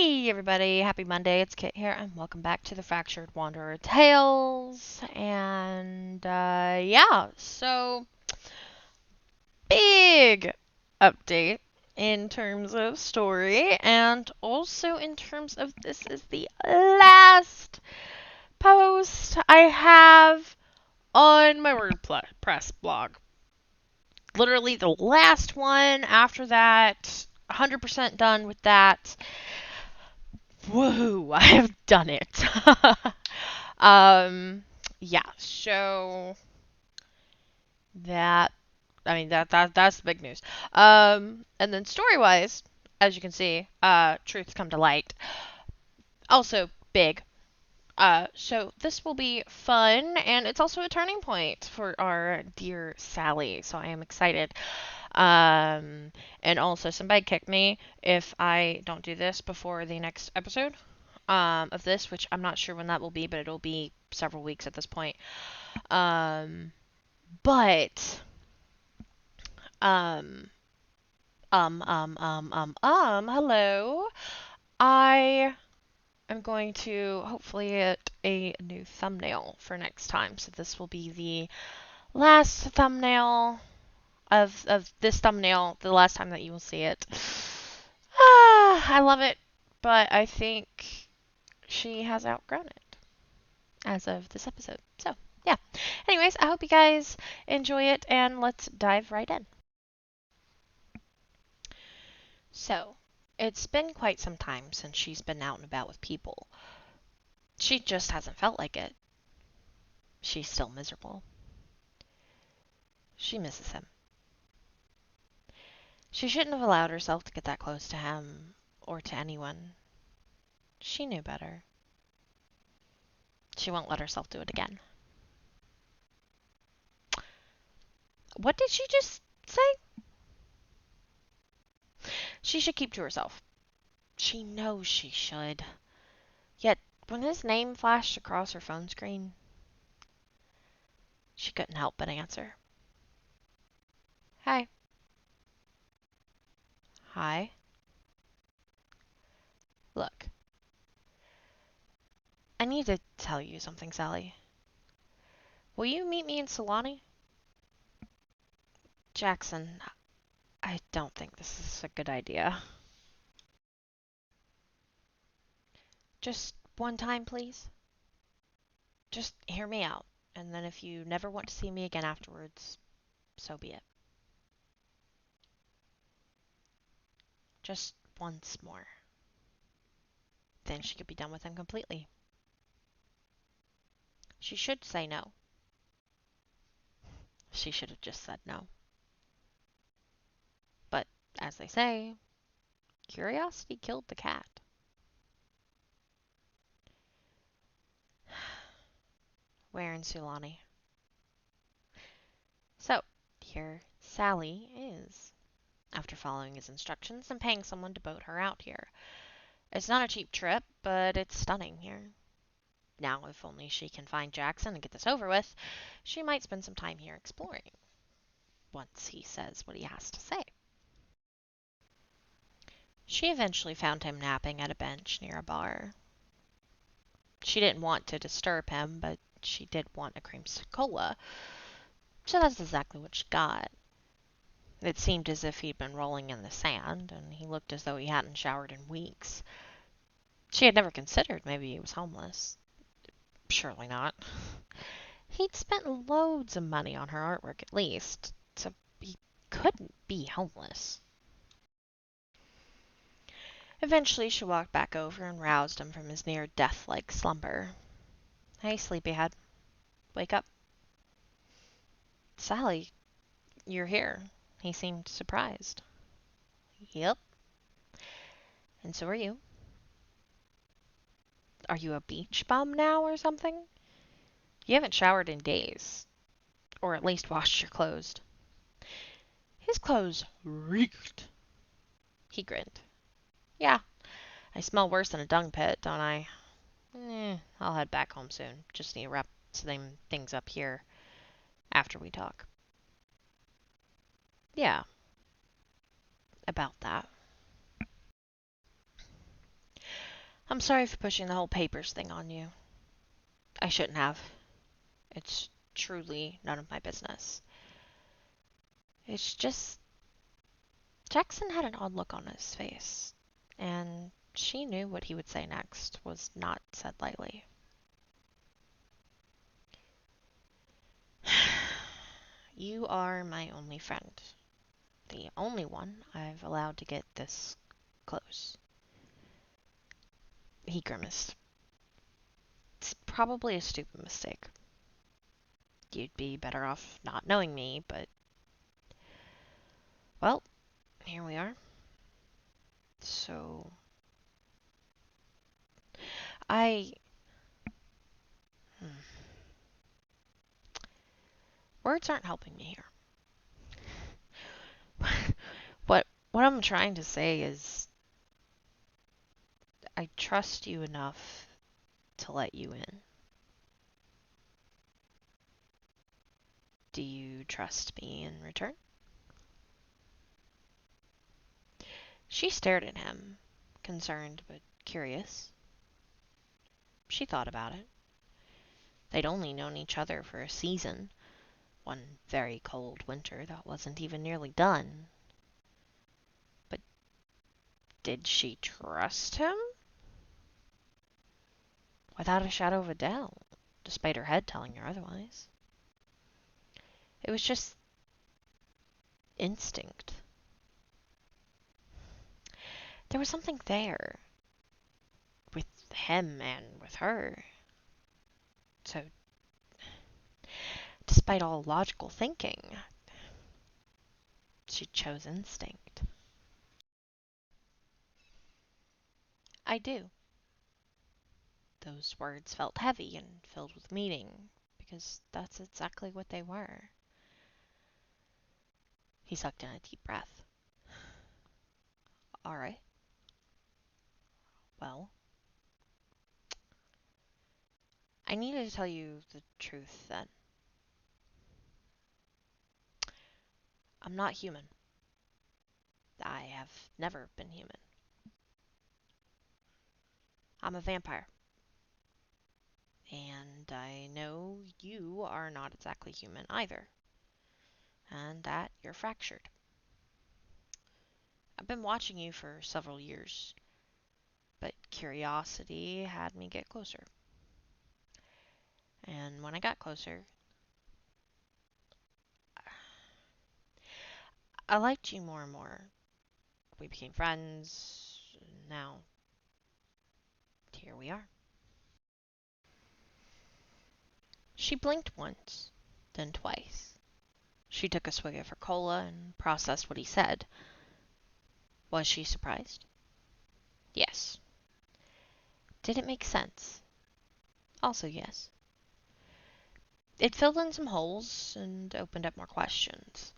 Hey everybody, happy Monday, it's Kit here, and welcome back to the Fractured Wanderer Tales. And yeah, so big update in terms of story, and also in terms of this is the last post I have on my WordPress blog. Literally the last one. After that, 100% done with that. Whoa, I have done it. um, yeah, so that, that's the big news. And then story-wise, as you can see, truths come to light. Also big. So this will be fun, and it's also a turning point for our dear Sally, so I am excited. And also somebody kicked me if I don't do this before the next episode. Of this, which I'm not sure when that will be, but it'll be several weeks at this point. Um, but um, hello. I am going to hopefully get a new thumbnail for next time. So this will be the last thumbnail of this thumbnail, the last time that you will see it. I love it, but I think she has outgrown it as of this episode. So, yeah. Anyways, I hope you guys enjoy it, and let's dive right in. So, it's been quite some time since she's been out and about with people. She just hasn't felt like it. She's still miserable. She misses him. She shouldn't have allowed herself to get that close to him or to anyone. She knew better. She won't let herself do it again. What did she just say? She should keep to herself. She knows she should. Yet, when his name flashed across her phone screen, she couldn't help but answer. Hi. Hi. Look. I need to tell you something, Sally. Will you meet me in Solani? Jaxen, I don't think this is a good idea. Just one time, please. Just hear me out, and then if you never want to see me again afterwards, so be it. Just once more. Then she could be done with him completely. She should say no. She should have just said no. But, as they say, curiosity killed the cat. Where in Sulani? So, here Sally is, after following his instructions and paying someone to boat her out here. It's not a cheap trip, but it's stunning here. Now, if only she can find Jaxen and get this over with, she might spend some time here exploring, once he says what he has to say. She eventually found him napping at a bench near a bar. She didn't want to disturb him, but she did want a cream cola, so that's exactly what she got. It seemed as if he'd been rolling in the sand, and he looked as though he hadn't showered in weeks. She had never considered maybe he was homeless. Surely not. He'd spent loads of money on her artwork at least, so he couldn't be homeless. Eventually she walked back over and roused him from his near death-like slumber. Hey, sleepyhead. Wake up. Sally, you're here. He seemed surprised. Yep. And so are you. Are you a beach bum now or something? You haven't showered in days. Or at least washed your clothes. His clothes reeked. He grinned. Yeah, I smell worse than a dung pit, don't I? I'll head back home soon. Just need to wrap some things up here after we talk. Yeah, about that. I'm sorry for pushing the whole papers thing on you. I shouldn't have. It's truly none of my business. It's just Jackson had an odd look on his face, and she knew what he would say next was not said lightly. You are my only friend. The only one I've allowed to get this close. He grimaced. It's probably a stupid mistake. You'd be better off not knowing me, but... Well, here we are. So... I... Hmm. Words aren't helping me here. What I'm trying to say is... I trust you enough to let you in. Do you trust me in return? She stared at him, concerned but curious. She thought about it. They'd only known each other for a season, one very cold winter that wasn't even nearly done. But did she trust him? Without a shadow of a doubt, despite her head telling her otherwise. It was just instinct. There was something there, with him and with her. So, despite all logical thinking, she chose instinct. I do. Those words felt heavy and filled with meaning, because that's exactly what they were. He sucked in a deep breath. All right. Well, I needed to tell you the truth then. I'm not human. I have never been human. I'm a vampire. And I know you are not exactly human either. And that you're fractured. I've been watching you for several years, but curiosity had me get closer. And when I got closer, I liked you more and more. We became friends. Now, here we are. She blinked once, then twice. She took a swig of her cola and processed what he said. Was she surprised? Yes. Did it make sense? Also, yes. It filled in some holes and opened up more questions.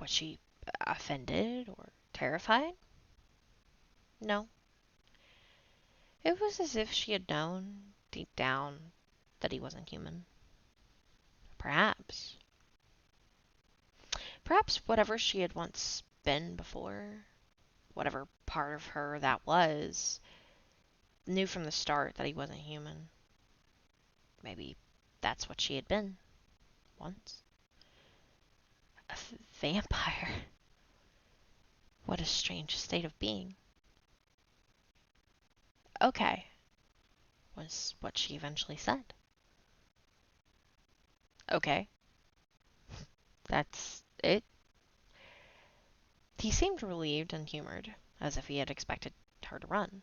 Was she offended or terrified? No. It was as if she had known, deep down, that he wasn't human. Perhaps. Perhaps whatever she had once been before, whatever part of her that was, knew from the start that he wasn't human. Maybe that's what she had been, once. A vampire. What a strange state of being. Okay, was what she eventually said. Okay, that's it. He seemed relieved and humored, as if he had expected her to run.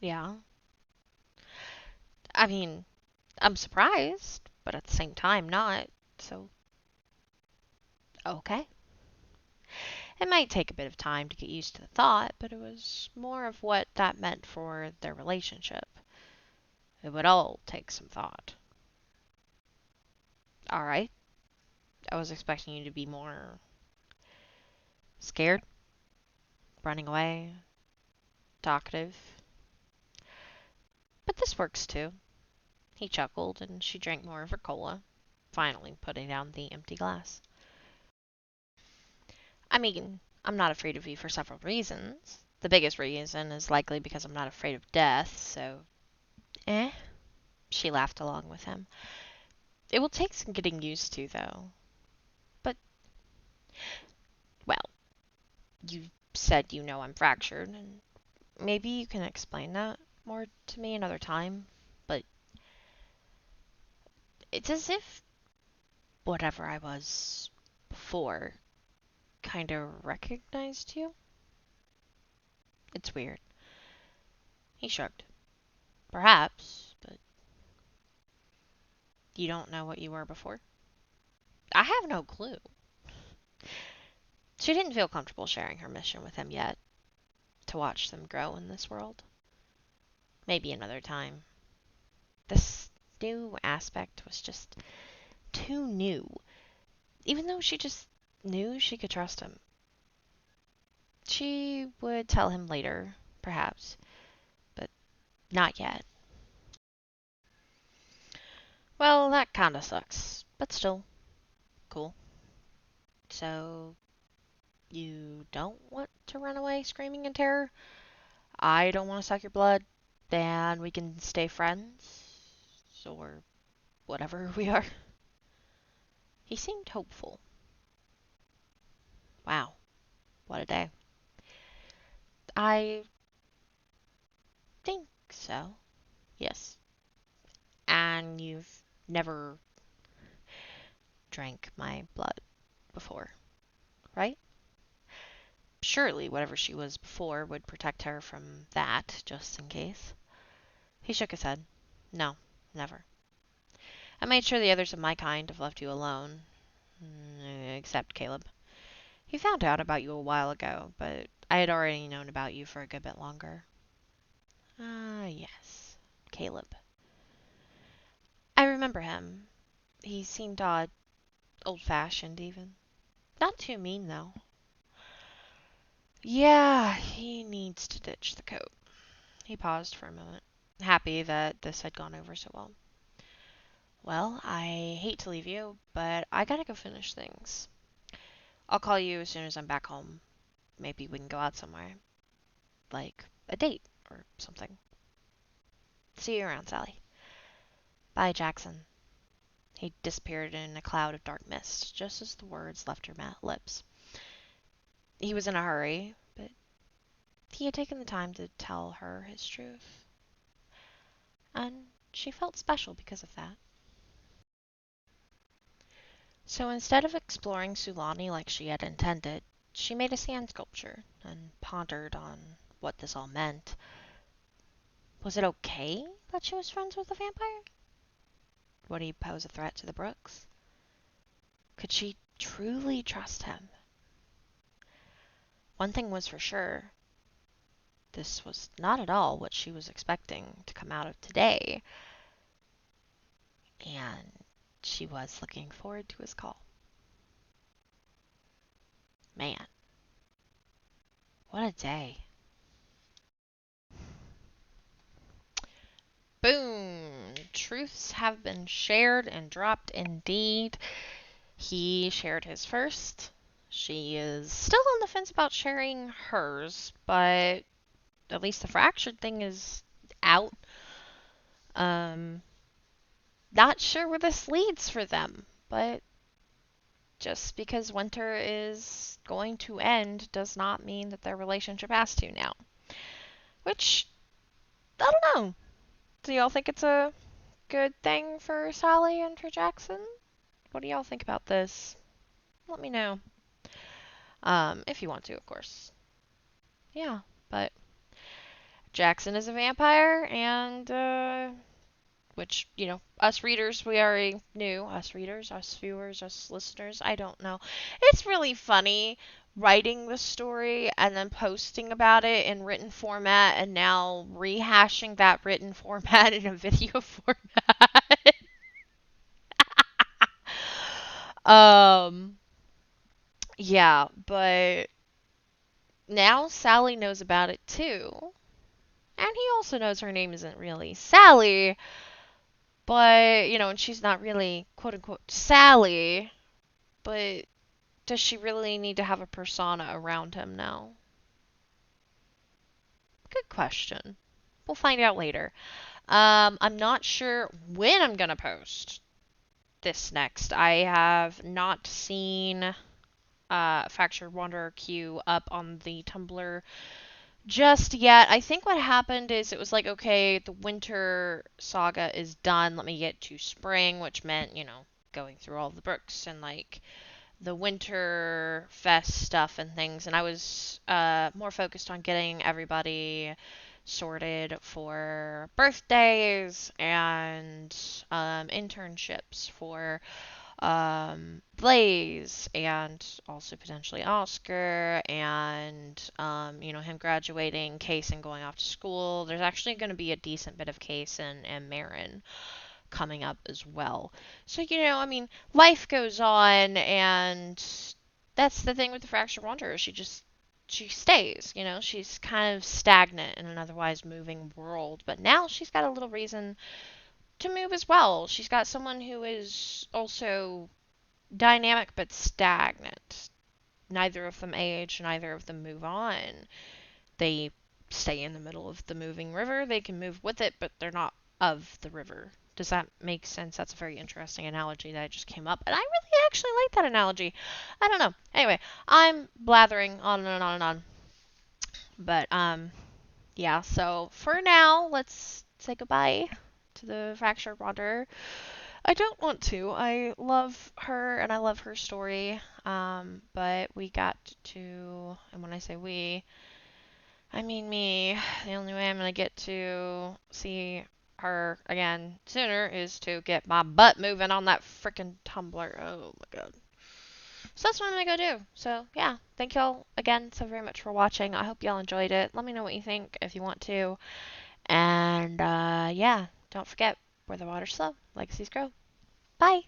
Yeah. I mean, I'm surprised, but at the same time not, so okay. It might take a bit of time to get used to the thought, but it was more of what that meant for their relationship. It would all take some thought. Alright. I was expecting you to be more scared, running away, talkative. But this works too. He chuckled, and she drank more of her cola, finally putting down the empty glass. I mean, I'm not afraid of you for several reasons. The biggest reason is likely because I'm not afraid of death, so eh. She laughed along with him. It will take some getting used to, though. But, well, you said you know I'm fractured, and maybe you can explain that more to me another time. But it's as if whatever I was before kind of recognized you. It's weird. He shrugged. Perhaps, but you don't know what you were before? I have no clue. She didn't feel comfortable sharing her mission with him yet, to watch them grow in this world. Maybe another time. This new aspect was just too new, even though she just knew she could trust him. She would tell him later, perhaps, but not yet. Well, that kinda sucks, but still, cool. So, you don't want to run away screaming in terror? I don't want to suck your blood, and we can stay friends, or whatever we are. He seemed hopeful. Wow, what a day. I think so, yes. And you've never drank my blood before, right? Surely whatever she was before would protect her from that, just in case. He shook his head. No, never. I made sure the others of my kind have left you alone. Except Caleb. He found out about you a while ago, but I had already known about you for a good bit longer. Ah, yes. Caleb. I remember him. He seemed odd, old-fashioned even. Not too mean, though. Yeah, he needs to ditch the coat. He paused for a moment, happy that this had gone over so well. Well, I hate to leave you, but I gotta go finish things. I'll call you as soon as I'm back home. Maybe we can go out somewhere. Like a date or something. See you around, Sally. Bye, Jaxen. He disappeared in a cloud of dark mist, just as the words left her lips. He was in a hurry, but he had taken the time to tell her his truth. And she felt special because of that. So instead of exploring Sulani like she had intended, she made a sand sculpture and pondered on what this all meant. Was it okay that she was friends with a vampire? Would he pose a threat to the Brooks? Could she truly trust him? One thing was for sure. This was not at all what she was expecting to come out of today, and she was looking forward to his call. Man, what a day. Boom! Truths have been shared and dropped indeed. He shared his first. She is still on the fence about sharing hers, but at least the fractured thing is out. Um, Not sure where this leads for them, but just because winter is going to end does not mean that their relationship has to now. Which, I don't know. Do y'all think it's a good thing for Sally and for Jaxen? What do y'all think about this? Let me know. If you want to, of course. Yeah, but Jaxen is a vampire, and which, us readers, we already knew. Us readers, us viewers, us listeners, I don't know. It's really funny writing the story and then posting about it in written format and now rehashing that written format in a video format. um, yeah, but now Sally knows about it too. And he also knows her name isn't really Sally, but, and she's not really quote unquote Sally, but does she really need to have a persona around him now? Good question. We'll find out later. I'm not sure when I'm gonna post this next. I have not seen Fractured Wanderer queue up on the Tumblr just yet. I think what happened is it was like, okay, the winter saga is done. Let me get to spring, which meant, going through all the books and like the winter fest stuff and things. And I was more focused on getting everybody sorted for birthdays and internships for Blaze and also potentially Oscar and him graduating, Case and going off to school. There's actually going to be a decent bit of Case and Marin coming up as well. So life goes on, and that's the thing with the Fractured Wanderer. She stays, she's kind of stagnant in an otherwise moving world, but now she's got a little reason to move as well. She's got someone who is also dynamic but stagnant. Neither of them age, neither of them move on. They stay in the middle of the moving river. They can move with it, but they're not of the river. Does that make sense? That's a very interesting analogy that just came up, and I really actually like that analogy. I don't know. Anyway, I'm blathering on and on and on. But yeah, so for now, let's say goodbye to the Fractured Wanderer. I don't want to. I love her and I love her story. But we got to, and when I say we, I mean me. The only way I'm gonna get to see her again sooner is to get my butt moving on that freaking Tumblr. Oh my god. So that's what I'm gonna go do. So yeah, thank y'all again so very much for watching. I hope y'all enjoyed it. Let me know what you think if you want to. And yeah, don't forget, where the water's slow, legacies grow. Bye!